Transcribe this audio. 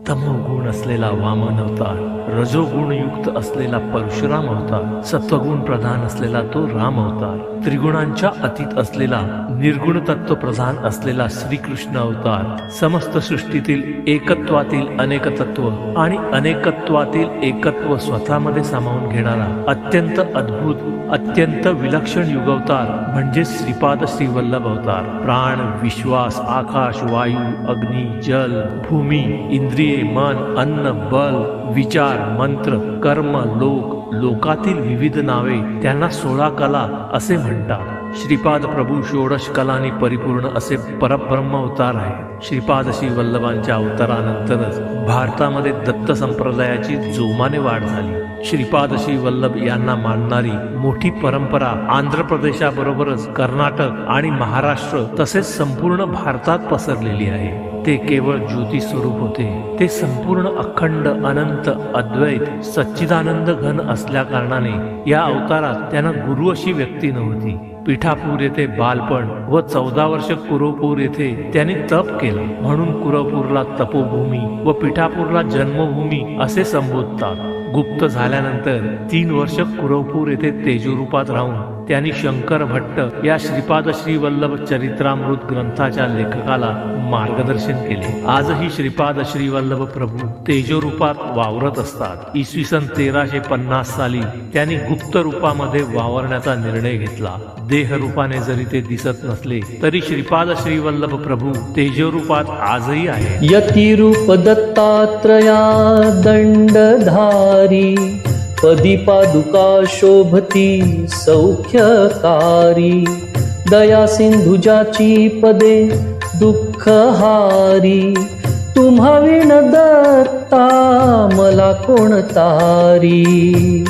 तमोगुण असलेला वामन अवतार, रजोगुण युक्त असलेला परशुराम अवतार, सत्वगुण प्रधान असलेला तो राम अवतार, त्रिगुणांच्या अतीत असलेला निर्गुण तत्व प्रधान असलेला श्रीकृष्ण अवतार, समस्त सृष्टीतील एकत्वातील अनेकतत्व आणि अनेकत्वातील एकत्व स्वतःमध्ये सामावून घेणारा अत्यंत अद्भुत, अत्यंत विलक्षण युगवतार म्हणजे श्रीपाद श्रीवल्लभ अवतार. प्राण, विश्वास, आकाश, वायू, अग्नी, जल, भूमी, इंद्रिये, मन, अन्न, बल, विचार, मंत्र, कर्म, लोकातील विविध नावे, त्यांना 16 कला असे म्हणतात. श्रीपाद प्रभू षोडश कलांनी परिपूर्ण असे परब्रह्म अवतार आहे. श्रीपाद श्री वल्लभांच्या अवतारानंतरच भारतामध्ये दत्त संप्रदायाची जोमाने वाढ झाली. श्रीपाद श्री वल्लभ यांना मानणारी मोठी परंपरा आंध्र प्रदेशाबरोबरच कर्नाटक आणि महाराष्ट्र तसेच संपूर्ण भारतात पसरलेली आहे. ते केवळ ज्योती स्वरूप होते. ते संपूर्ण अखंड अनंत अद्वैत सच्चिदानंद घन असल्या कारणाने या अवतारात त्यांना गुरु अशी व्यक्ती नव्हती. पिठापूर येथे बालपण व 14 वर्ष कुरवपूर येथे त्यांनी तप केलं, म्हणून कुरवपूरला तपोभूमी व पिठापूरला जन्मभूमी असे संबोधतात. गुप्त झाल्यानंतर 3 वर्ष कुरवपूर येथे तेजोरूपात राहून त्यांनी शंकर भट्ट या श्रीपाद श्री वल्लभ चरित्रामृत ग्रंथाच्या लेखकाला मार्गदर्शन केले. आजही श्रीपाद श्री वल्लभ प्रभू तेजोरूपात वावरत असतात. इसवी सन 1350 साली त्यांनी गुप्त रूपामध्ये वावरण्याचा निर्णय घेतला. देह रूपाने जरी ते दिसत नसले तरी श्रीपाद श्री वल्लभ प्रभू तेजोरूपात आजही आहे. यतिरूप दत्तात्रया दंडधारी, पदी पादुका शोभती सौख्यकारी, दया सिंधुजाची पदे दुःखहारी, तुम्हा विण दत्ता मला कोण तारी.